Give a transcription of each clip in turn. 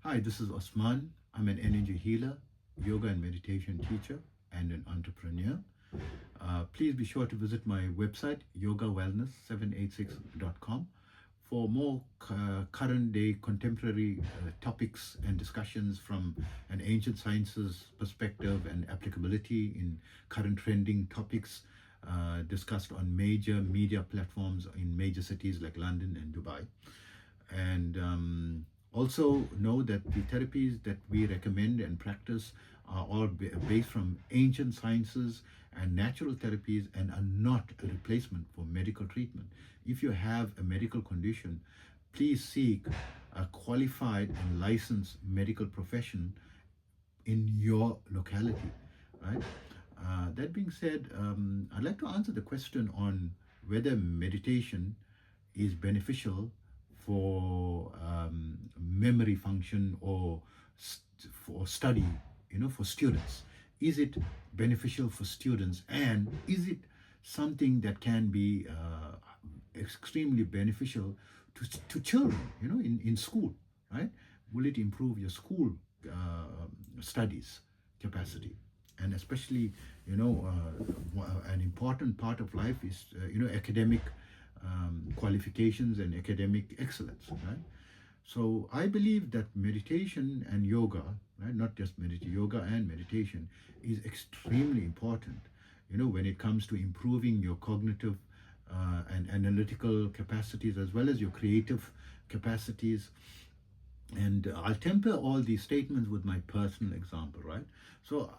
Hi, this is Osman. I'm an energy healer, yoga and meditation teacher, and an entrepreneur. Please be sure to visit my website, yogawellness786.com, for more current day contemporary topics and discussions from an ancient sciences perspective and applicability in current trending topics discussed on major media platforms in major cities like London and Dubai. And also know that the therapies that we recommend and practice are all based from ancient sciences and natural therapies and are not a replacement for medical treatment. If you have a medical condition, please seek a qualified and licensed medical profession in your locality, right? That being said, I'd like to answer the question on whether meditation is beneficial for memory function or for study, for students. Is it beneficial for students, and is it something that can be extremely beneficial to children, in school, right? Will it improve your school studies capacity? And especially, an important part of life is, academic qualifications and academic excellence, right? So I believe that meditation and yoga, right, not just meditation, yoga and meditation is extremely important, when it comes to improving your cognitive and analytical capacities as well as your creative capacities. And I'll temper all these statements with my personal example, right? So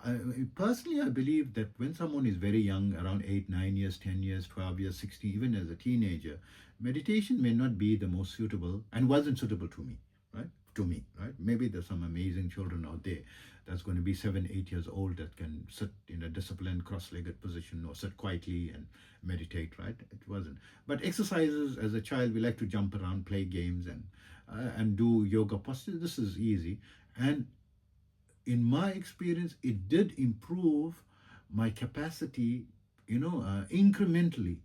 personally, I believe that when someone is very young, around 8, 9 years, 10 years, 12 years, 16, even as a teenager, meditation may not be the most suitable and wasn't suitable to me, right? To me, right? Maybe there's some amazing children out there that's going to be 7, 8 years old that can sit in a disciplined cross-legged position or sit quietly and meditate, right? It wasn't. But exercises, as a child, we like to jump around, play games, and do yoga postures. This is easy, and in my experience, it did improve my capacity, incrementally.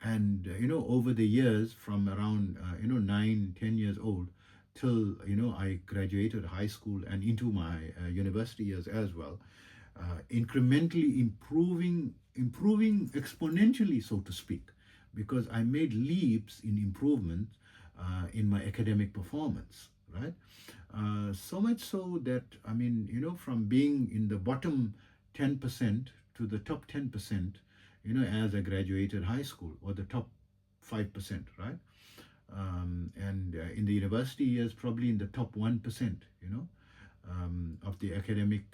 And over the years, from around 9, 10 years old till I graduated high school and into my university years as well, incrementally improving exponentially, so to speak, because I made leaps in improvement in my academic performance, right? So much so that, from being in the bottom 10% to the top 10%, as I graduated high school, or the top 5%, right? And in the university years, probably in the top 1%, of the academic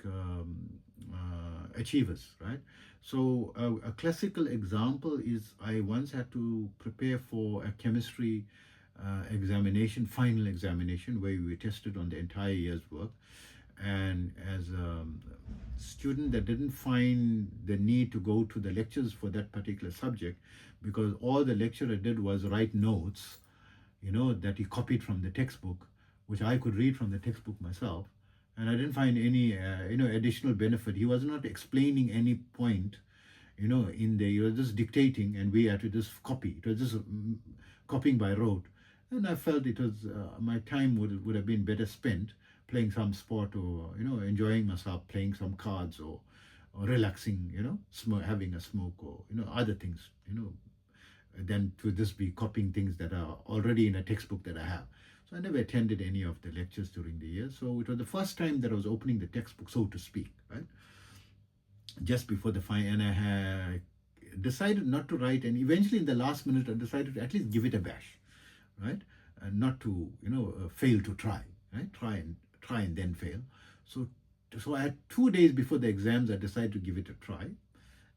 achievers, right? So a classical example is I once had to prepare for a chemistry final examination, where we were tested on the entire year's work. And as a student that didn't find the need to go to the lectures for that particular subject, because all the lecturer did was write notes, that he copied from the textbook, which I could read from the textbook myself, and I didn't find any, additional benefit. He was not explaining any point, in there. He was just dictating, and we had to just copy. It was just copying by rote. And I felt it was my time would have been better spent playing some sport, or enjoying myself, playing some cards, or relaxing, having a smoke, or other things, than to just be copying things that are already in a textbook that I have. So I never attended any of the lectures during the year. So it was the first time that I was opening the textbook, so to speak, right? Just before the final, and I had decided not to write, and eventually in the last minute I decided to at least give it a bash, right? And not to fail to try, right? Try and then fail. So I had 2 days before the exams, I decided to give it a try.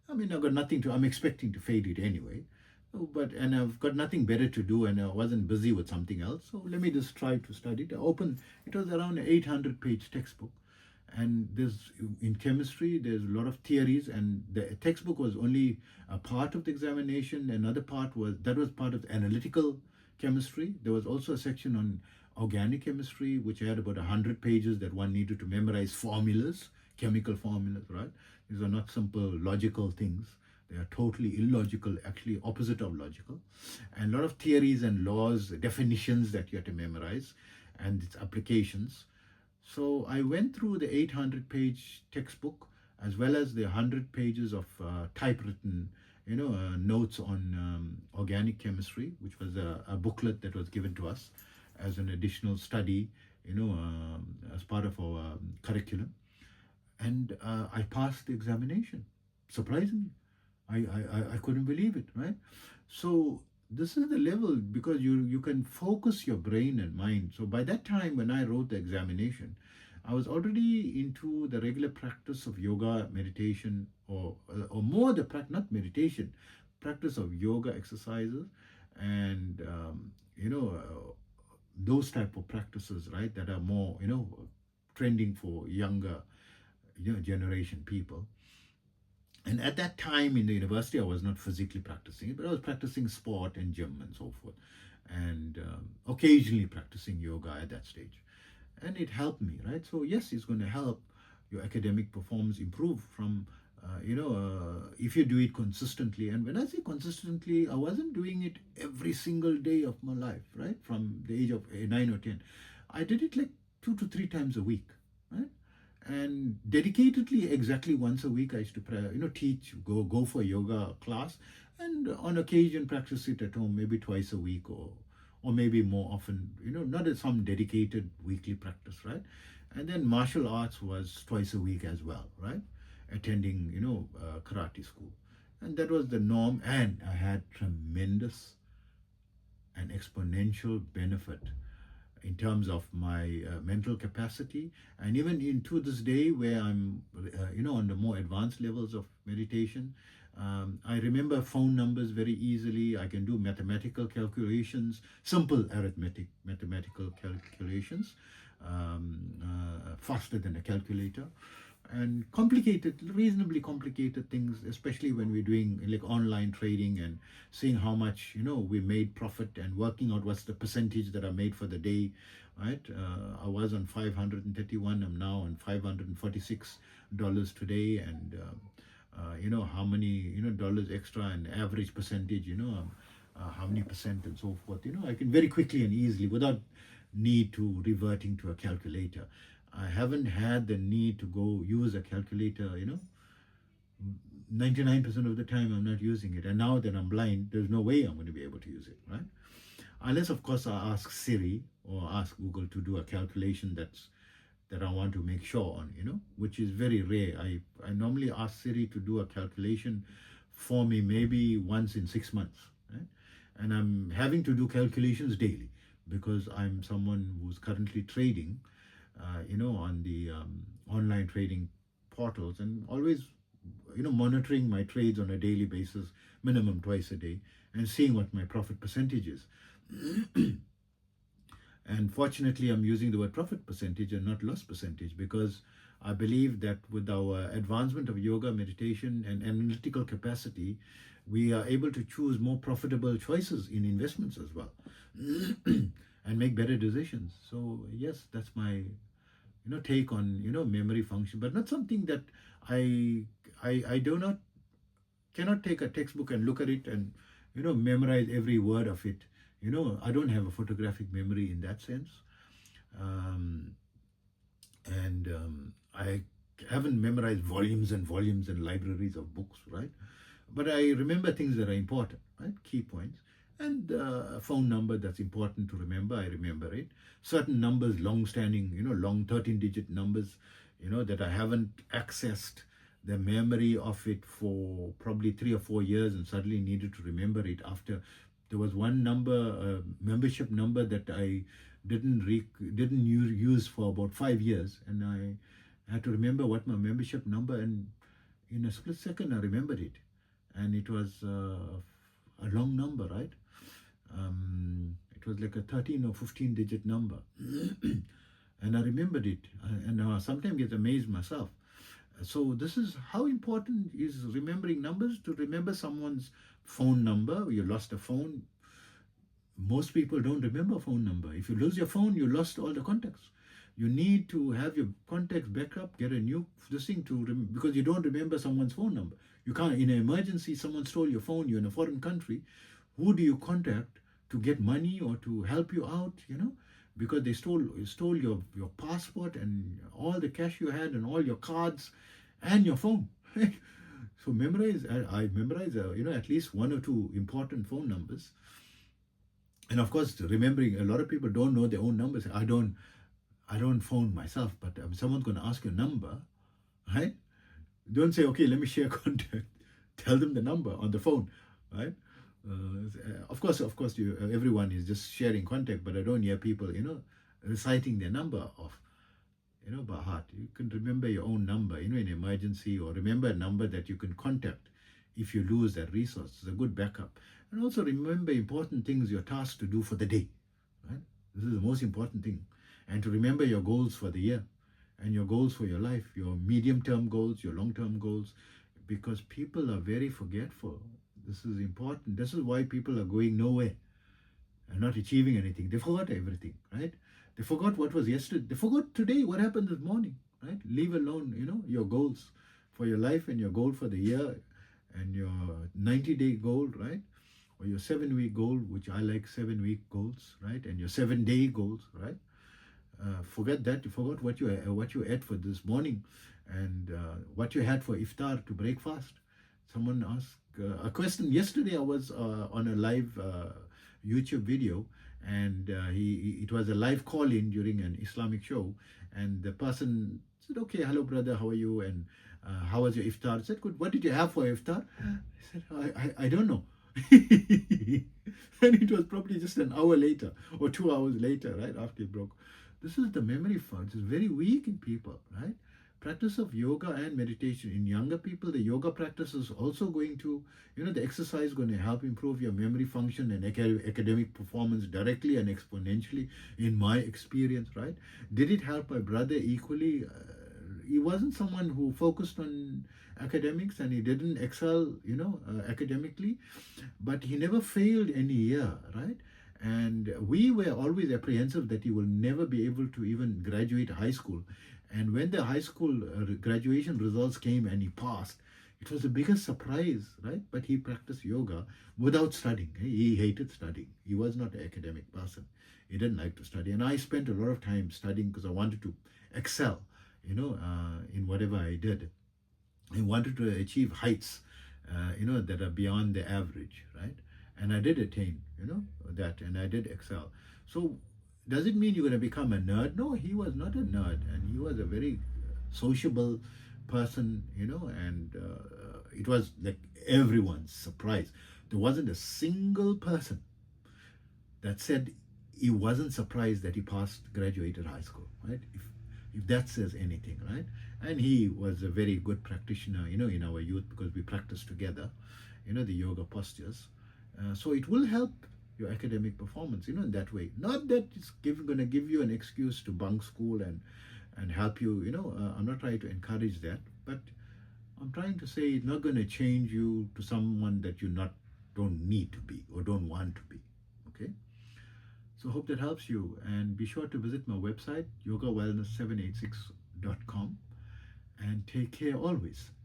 I've got nothing to, I'm expecting to fail it anyway, and I've got nothing better to do, and I wasn't busy with something else, so let me just try to study it. It was around an 800-page textbook, and in chemistry there's a lot of theories, and the textbook was only a part of the examination. Another part was part of the analytical chemistry. There was also a section on organic chemistry, which had about 100 pages that one needed to memorize formulas, chemical formulas, right? These are not simple logical things. They are totally illogical, actually opposite of logical. And a lot of theories and laws, definitions that you have to memorize, and its applications. So I went through the 800-page textbook as well as the 100 pages of typewritten, notes on organic chemistry, which was a booklet that was given to us as an additional study, as part of our curriculum. And I passed the examination, surprisingly. I couldn't believe it, right? So this is the level, because you can focus your brain and mind. So by that time, when I wrote the examination, I was already into the regular practice of yoga, meditation, or more the not meditation, practice of yoga exercises, and those type of practices, right, that are more trending for younger generation people. And at that time in the university, I was not physically practicing it, but I was practicing sport and gym and so forth, and occasionally practicing yoga at that stage. And it helped me, right? So yes, it's going to help your academic performance improve from, if you do it consistently. And when I say consistently, I wasn't doing it every single day of my life, right? From the age of 9 or 10. I did it like 2 to 3 times a week, right? And dedicatedly, exactly once a week, I used to teach, go for yoga class, and on occasion practice it at home, maybe twice a week, or maybe more often, not as some dedicated weekly practice, right? And then martial arts was twice a week as well, right? Attending, karate school. And that was the norm, and I had tremendous and exponential benefit in terms of my mental capacity, and even into this day where I'm on the more advanced levels of meditation. I remember phone numbers very easily. I can do mathematical calculations, simple mathematical calculations, faster than a calculator. And reasonably complicated things, especially when we're doing like online trading and seeing how much we made profit and working out what's the percentage that I made for the day, right? I was on 531. I'm now on $546 today, and how many dollars extra and average percentage, how many percent and so forth. I can very quickly and easily, without need to reverting to a calculator. I haven't had the need to go use a calculator, 99% of the time I'm not using it. And now that I'm blind, there's no way I'm going to be able to use it, right? Unless, of course, I ask Siri or ask Google to do a calculation that I want to make sure on, which is very rare. I normally ask Siri to do a calculation for me maybe once in 6 months, right? And I'm having to do calculations daily because I'm someone who's currently trading, on the online trading portals, and always, monitoring my trades on a daily basis, minimum twice a day, and seeing what my profit percentage is. And fortunately, I'm using the word profit percentage and not loss percentage, because I believe that with our advancement of yoga, meditation, and analytical capacity, we are able to choose more profitable choices in investments as well, and make better decisions. So yes, that's my take on memory function, but not something that I cannot take a textbook and look at it and memorize every word of it. I don't have a photographic memory in that sense, and I haven't memorized volumes and volumes and libraries of books, right? But I remember things that are important, right? Key points. And a phone number that's important to remember, I remember it. Certain numbers, long-standing, long 13-digit numbers, that I haven't accessed the memory of it for probably 3 or 4 years, and suddenly needed to remember it after. There was one number, membership number, that I didn't use for about 5 years, and I had to remember what my membership number, and in a split second I remembered it, and it was a long number, right? It was like a 13 or 15-digit number, and I remembered it, and I sometimes get amazed myself. So this is how important is remembering numbers. To remember someone's phone number, you lost a phone. Most people don't remember a phone number. If you lose your phone, you lost all the contacts. You need to have your contacts back up, get a new thing because you don't remember someone's phone number. You can't. In an emergency, someone stole your phone, you're in a foreign country, who do you contact to get money or to help you out, because they stole your passport and all the cash you had and all your cards and your phone. So memorize. I memorize at least one or two important phone numbers. And of course, remembering, a lot of people don't know their own numbers. I don't phone myself, but someone's going to ask your number, right? Don't say, okay, let me share contact. Tell them the number on the phone, right? Of course, everyone is just sharing contact, but I don't hear people, reciting their number off, by heart. You can remember your own number, in emergency, or remember a number that you can contact if you lose that resource. It's a good backup. And also remember important things you're tasked to do for the day, right? This is the most important thing. And to remember your goals for the year and your goals for your life, your medium-term goals, your long-term goals, because people are very forgetful. This is important. This is why people are going nowhere and not achieving anything. They forgot everything, right? They forgot what was yesterday. They forgot today, what happened this morning, right? Leave alone, your goals for your life and your goal for the year and your 90-day goal, right? Or your 7-week goal, which I like 7-week goals, right? And your 7-day goals, right? Forget that. You forgot what you ate for this morning and what you had for iftar to break fast. Someone asked a question yesterday. I was on a live YouTube video, and it was a live call-in during an Islamic show, and the person said, "Okay, hello brother, how are you? And how was your iftar?" I said, "Good. What did you have for iftar?" I said, I don't know. And it was probably just an hour later or 2 hours later, right after it broke. This is the memory funds. It's very weak in people, right? Practice of yoga and meditation. In younger people, the yoga practice is also going to, the exercise is going to help improve your memory function and academic performance directly and exponentially, in my experience, right? Did it help my brother equally? He wasn't someone who focused on academics and he didn't excel, academically, but he never failed any year, right? And we were always apprehensive that he will never be able to even graduate high school. And when the high school graduation results came and he passed, it was the biggest surprise, right? But he practiced yoga without studying. He hated studying. He was not an academic person. He didn't like to study. And I spent a lot of time studying because I wanted to excel, in whatever I did. I wanted to achieve heights, that are beyond the average, right? And I did attain, that, and I did excel. So does it mean you're going to become a nerd? No, he was not a nerd, and he was a very sociable person, and it was like everyone's surprise. There wasn't a single person that said he wasn't surprised that he graduated high school, right? If that says anything, right? And he was a very good practitioner, in our youth, because we practiced together, the yoga postures. So it will help your academic performance, in that way. Not that it's going to give you an excuse to bunk school and help you, I'm not trying to encourage that, but I'm trying to say it's not going to change you to someone that you don't need to be or don't want to be, okay? So hope that helps you, and be sure to visit my website, yogawellness786.com, and take care always.